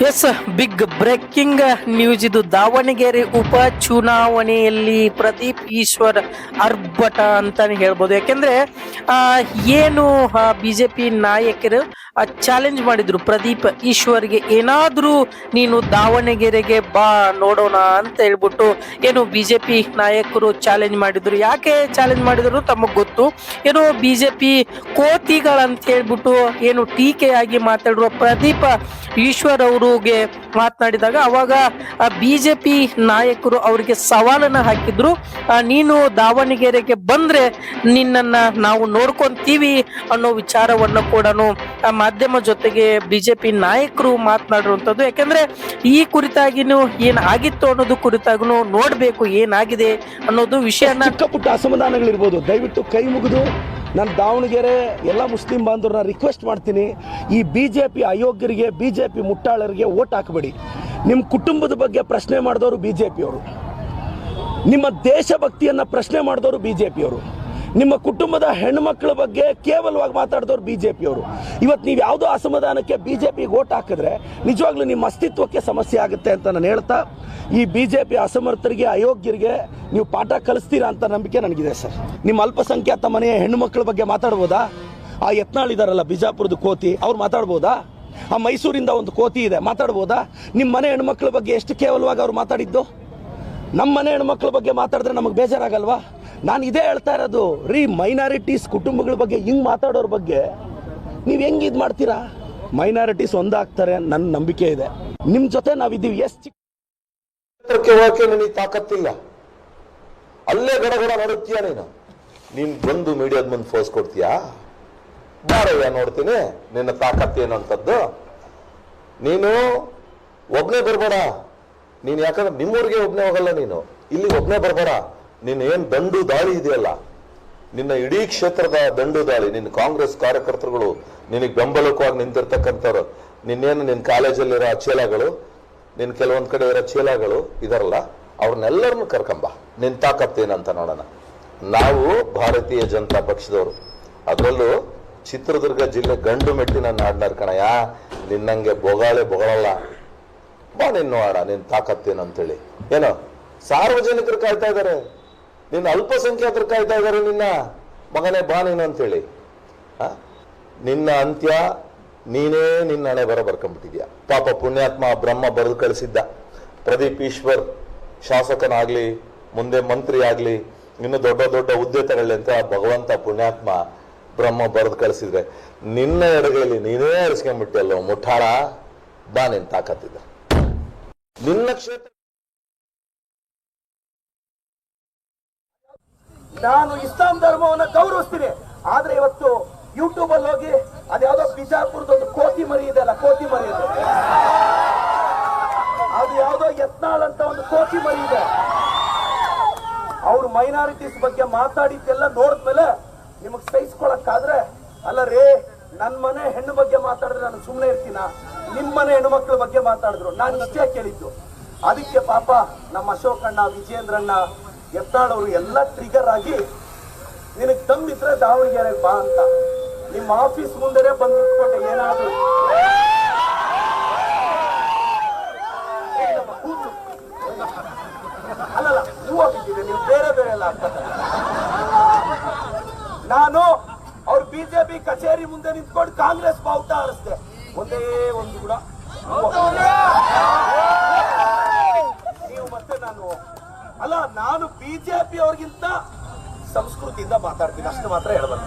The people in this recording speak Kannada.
ಎಸ್, ಬಿಗ್ ಬ್ರೇಕಿಂಗ್ ನ್ಯೂಸ್ ಇದು. ದಾವಣಗೆರೆ ಉಪ ಚುನಾವಣೆಯಲ್ಲಿ ಪ್ರದೀಪ್ ಈಶ್ವರ್ ಅರ್ಭಟ ಅಂತಾನೆ ಹೇಳ್ಬೋದು. ಯಾಕೆಂದ್ರೆ ಏನು ಬಿಜೆಪಿ ನಾಯಕರು ಚಾಲೆಂಜ್ ಮಾಡಿದ್ರು ಪ್ರದೀಪ್ ಈಶ್ವರ್ಗೆ, ಏನಾದ್ರೂ ನೀನು ದಾವಣಗೆರೆಗೆ ಬಾ ನೋಡೋಣ ಅಂತ ಹೇಳ್ಬಿಟ್ಟು ಏನು ಬಿಜೆಪಿ ನಾಯಕರು ಚಾಲೆಂಜ್ ಮಾಡಿದ್ರು. ಯಾಕೆ ಚಾಲೆಂಜ್ ಮಾಡಿದ್ರು ತಮಗ್ ಗೊತ್ತು. ಏನು ಬಿಜೆಪಿ ಕೋತಿಗಳಂತ ಹೇಳ್ಬಿಟ್ಟು ಏನು ಟೀಕೆಯಾಗಿ ಮಾತಾಡಿರುವ ಪ್ರದೀಪ್ ಈಶ್ವರ್ ಅವರಿಗೆ ಮಾತನಾಡಿದಾಗ ಅವಾಗ ಬಿಜೆಪಿ ನಾಯಕರು ಅವರಿಗೆ ಸವಾಲನ್ನ ಹಾಕಿದ್ರು. ನೀನು ದಾವಣಗೆರೆಗೆ ಬಂದ್ರೆ ನಿನ್ನನ್ನ ನಾವು ನೋಡ್ಕೊಂತೀವಿ ಅನ್ನೋ ವಿಚಾರವನ್ನು ಕೂಡ ಮಾಧ್ಯಮ ಜೊತೆಗೆ ಬಿಜೆಪಿ ನಾಯಕರು ಮಾತನಾಡಿರುವಂತದ್ದು. ಯಾಕಂದ್ರೆ ಈ ಕುರಿತಾಗಿನೂ ಏನಾಗಿತ್ತು ಅನ್ನೋದು ಕುರಿತಾಗೂ ನೋಡ್ಬೇಕು ಏನಾಗಿದೆ ಅನ್ನೋದು ವಿಷಯನ. ಚಿಕ್ಕ ಪುಟ್ಟ ಅಸಮಾಧಾನಗಳಿರ್ಬೋದು, ದಯವಿಟ್ಟು ಕೈ ಮುಗಿದು ನಾನು ದಾವಣಗೆರೆ ಎಲ್ಲ ಮುಸ್ಲಿಂ ಬಾಂಧವರನ್ನ ರಿಕ್ವೆಸ್ಟ್ ಮಾಡ್ತೀನಿ, ಈ ಬಿಜೆಪಿ ಅಯೋಗ್ಯರಿಗೆ, ಬಿಜೆಪಿ ಮುಟ್ಟಾಳರಿಗೆ ಓಟ್ ಹಾಕಬೇಡಿ. ನಿಮ್ಮ ಕುಟುಂಬದ ಬಗ್ಗೆ ಪ್ರಶ್ನೆ ಮಾಡಿದವರು ಬಿಜೆಪಿಯವರು, ನಿಮ್ಮ ದೇಶಭಕ್ತಿಯನ್ನು ಪ್ರಶ್ನೆ ಮಾಡಿದವರು ಬಿಜೆಪಿಯವರು, ನಿಮ್ಮ ಕುಟುಂಬದ ಹೆಣ್ಮಕ್ಳ ಬಗ್ಗೆ ಕೇವಲವಾಗಿ ಮಾತಾಡಿದವರು ಬಿಜೆಪಿಯವರು. ಇವತ್ತು ನೀವು ಯಾವುದೋ ಅಸಮಾಧಾನಕ್ಕೆ ಬಿಜೆಪಿಗೆ ಓಟ್ ಹಾಕಿದ್ರೆ ನಿಜವಾಗ್ಲೂ ನಿಮ್ಮ ಅಸ್ತಿತ್ವಕ್ಕೆ ಸಮಸ್ಯೆ ಆಗುತ್ತೆ ಅಂತ ನಾನು ಹೇಳ್ತಾ, ಈ ಬಿಜೆಪಿ ಅಸಮರ್ಥರಿಗೆ, ಅಯೋಗ್ಯರಿಗೆ ನೀವು ಪಾಠ ಕಲಿಸ್ತೀರಾ ಅಂತ ನಂಬಿಕೆ ನನಗಿದೆ ಸರ್. ನಿಮ್ಮ ಅಲ್ಪಸಂಖ್ಯಾತ ಮನೆಯ ಹೆಣ್ಣುಮಕ್ಕಳ ಬಗ್ಗೆ ಮಾತಾಡ್ಬೋದಾ? ಆ ಯತ್ನಾಳ್ ಇದಾರಲ್ಲ ಬಿಜಾಪುರದ ಕೋತಿ, ಅವ್ರು ಮಾತಾಡ್ಬೋದಾ? ಆ ಮೈಸೂರಿಂದ ಒಂದು ಕೋತಿ ಇದೆ, ಮಾತಾಡ್ಬೋದಾ? ನಿಮ್ಮ ಮನೆ ಹೆಣ್ಮಕ್ಳ ಬಗ್ಗೆ ಎಷ್ಟು ಕೇವಲವಾಗಿ ಅವ್ರು ಮಾತಾಡಿದ್ದು? ನಮ್ಮ ಮನೆ ಹೆಣ್ಮಕ್ಳ ಬಗ್ಗೆ ಮಾತಾಡಿದ್ರೆ ನಮಗೆ ಬೇಜಾರಾಗಲ್ವಾ? ನಾನು ಇದೇ ಹೇಳ್ತಾ ಇರೋದು ರೀ, ಮೈನಾರಿಟೀಸ್ ಕುಟುಂಬಗಳ ಬಗ್ಗೆ ಹಿಂಗೆ ಮಾತಾಡೋರ ಬಗ್ಗೆ ನೀವು ಹೆಂಗೆ ಇದು ಮಾಡ್ತೀರಾ? ಮೈನಾರಿಟೀಸ್ ಒಂದಾಗ್ತಾರೆ ನನ್ನ ನಂಬಿಕೆ ಇದೆ. ನಿಮ್ಮ ಜೊತೆ ನಾವಿದ್ದೀವಿ. ಎಷ್ಟು ಹೋಗಕ್ಕೆ ನಿನಗೆ ತಾಕತ್ತಿಲ್ಲ, ಅಲ್ಲೇ ಗಡಗಡ ಮಾಡುತ್ತೀಯ ನೀನು ಬಂದು ಮೀಡಿಯಾದ ಮುಂದೆ ಫೋರ್ಸ್ ಕೊಡ್ತೀಯಾ? ಬಾರಯ್ಯ ನೋಡ್ತೀನಿ ನಿನ್ನ ತಾಕತ್ತೇನು ಅಂತದ್ದು. ನೀನು ಒಬ್ನೇ ಬರ್ಬೇಡ ನೀನು, ಯಾಕಂದ್ರೆ ನಿಮ್ಮೂರಿಗೆ ಒಬ್ನೇ ಹೋಗಲ್ಲ ನೀನು, ಇಲ್ಲಿ ಒಬ್ನೇ ಬರ್ಬೇಡ. ನಿನ್ನ ಏನ್ ದಂಡು ದಾಳಿ ಇದೆಯಲ್ಲ, ನಿನ್ನ ಇಡೀ ಕ್ಷೇತ್ರದ ದಂಡು ದಾಳಿ, ನಿನ್ನ ಕಾಂಗ್ರೆಸ್ ಕಾರ್ಯಕರ್ತರುಗಳು ನಿನಗೆ ಬೆಂಬಲಕವಾಗಿ ನಿಂತಿರ್ತಕ್ಕಂಥವ್ರು, ನಿನ್ನೇನು ನಿನ್ನ ಕಾಲೇಜಲ್ಲಿರೋ ಚೇಲಾಗಳು, ನಿನ್ ಕೆಲವೊಂದ್ ಕಡೆ ಇರೋ ಚೇಲಾಗಳು ಇದಾರಲ್ಲ, ಅವ್ರನ್ನೆಲ್ಲರನ್ನು ಕರ್ಕೊಂಬ. ನಿನ್ ತಾಕತ್ತೇನಂತ ನೋಡೋಣ. ನಾವು ಭಾರತೀಯ ಜನತಾ ಪಕ್ಷದವರು, ಅದರಲ್ಲೂ ಚಿತ್ರದುರ್ಗ ಜಿಲ್ಲೆ ಗಂಡು ಮೆಟ್ಟಿನ ನಾಡ್ನಾರ್ ಕಣಯ್ಯ, ನಿನ್ನಂಗೆ ಬೊಗಳಲ್ಲ. ಬಾ ನಿನ್ನ ನೋಡ ನಿನ್ ತಾಕತ್ತೇನಂತೇಳಿ. ಏನೋ ಸಾರ್ವಜನಿಕರು ಕಾಯ್ತಾ ಇದಾರೆ, ನಿನ್ನ ಅಲ್ಪಸಂಖ್ಯಾತರು ಕಾಯ್ತಾ ಇದಾರೆ, ನಿನ್ನ ಮಗನೇ ಬಾ ನೀನು ಅಂತೇಳಿ. ನಿನ್ನ ಅಂತ್ಯ ನೀನೇ ನಿನ್ನ ಹಣೆ ಬರ್ಕೊಂಡ್ಬಿಟ್ಟಿದ್ಯಾ. ಪಾಪ ಪುಣ್ಯಾತ್ಮ ಬ್ರಹ್ಮ ಬರೆದು ಕಳಿಸಿದ್ದ, ಪ್ರದೀಪ್ ಈಶ್ವರ್ ಶಾಸಕನಾಗ್ಲಿ, ಮುಂದೆ ಮಂತ್ರಿ ಆಗ್ಲಿ, ಇನ್ನು ದೊಡ್ಡ ದೊಡ್ಡ ಹುದ್ದೆ ತಗೊಳ್ಳಿ ಅಂತ ಭಗವಂತ ಪುಣ್ಯಾತ್ಮ ಬ್ರಹ್ಮ ಬರೆದು ಕಳಿಸಿದ್ರೆ ನಿನ್ನ ಎಡಗೈಲಿ ನೀನೇ ಅರಿಸ್ಕೊಂಡ್ಬಿಟ್ಟೆಲ್ಲೋ ಮುಠಾಳ. ಬಾ ನಿನ್ ತಾಕತ್ತಿದ್ದ ನಿನ್ನ ಕ್ಷೇತ್ರ. ನಾನು ಇಸ್ಲಾಂ ಧರ್ಮವನ್ನು ಗೌರವಿಸ್ತೀನಿ, ಆದ್ರೆ ಇವತ್ತು ಯೂಟ್ಯೂಬ್ ಅಲ್ಲಿ ಹೋಗಿ ಅದ್ಯಾವುದೋ ಬಿಜಾಪುರದ ಒಂದು ಕೋತಿ ಮರಿ ಇದೆ ಅಲ್ಲ, ಕೋತಿ ಮರಿ ಇದೆ, ಅದು ಯಾವುದೋ ಯತ್ನಾಳ್ ಅಂತ ಒಂದು ಕೋತಿ ಮರಿ ಇದೆ. ಅವ್ರು ಮೈನಾರಿಟೀಸ್ ಬಗ್ಗೆ ಮಾತಾಡಿದ್ದೆಲ್ಲ ನೋಡಿದ್ಮೇಲೆ ನಿಮಗ್ ಸಹಿಸ್ಕೊಳಕ್ಕಾದ್ರೆ, ಅಲ್ಲ ರೇ, ನನ್ ಮನೆ ಹೆಣ್ಣು ಬಗ್ಗೆ ಮಾತಾಡಿದ್ರೆ ನಾನು ಸುಮ್ಮನೆ ಇರ್ತೀನ? ನಿಮ್ ಮನೆ ಹೆಣ್ಣು ಮಕ್ಕಳ ಬಗ್ಗೆ ಮಾತಾಡಿದ್ರು, ನಾನು ಇಷ್ಟೇ ಕೇಳಿದ್ದು. ಅದಕ್ಕೆ ಪಾಪ ನಮ್ಮ ಅಶೋಕಣ್ಣ, ವಿಜೇಂದ್ರಣ್ಣ, ಯತ್ನಾಳ್ ಅವರು ಎಲ್ಲ ಟ್ರಿಗರ್ ಆಗಿ, ನಿನಗ್ ದಮ್ಮಿದ್ರೆ ದಾವಣಗೆರೆಗೆ ಬಾ ಅಂತ ನಿಮ್ಮ ಆಫೀಸ್ ಮುಂದೆ ಬಂದು ನಿಂತ್ಕೊಂಡೆ. ಏನಾದ್ರು ಅಲ್ಲಲ್ಲ, ಹೂ ಹೋಗಿದ್ದೀರಿ ನೀವು, ಬೇರೆ ಬೇರೆ ಎಲ್ಲ ಆಗ್ತದೆ. ನಾನು ಅವ್ರ ಬಿಜೆಪಿ ಕಚೇರಿ ಮುಂದೆ ನಿಂತ್ಕೊಂಡು ಕಾಂಗ್ರೆಸ್ ಬಾವುಟ ಹಾರಿಸ್ದೆ, ಒಂದೇ ಒಂದು ಕೂಡ ನೀವು. ಮತ್ತೆ ನಾನು ಬಿಜೆಪಿ ಅವ್ರಿಗಿಂತ ಸಂಸ್ಕೃತಿಯಿಂದ ಮಾತಾಡ್ತೀನಿ, ಅಷ್ಟು ಮಾತ್ರ ಹೇಳಬಲ್ಲ.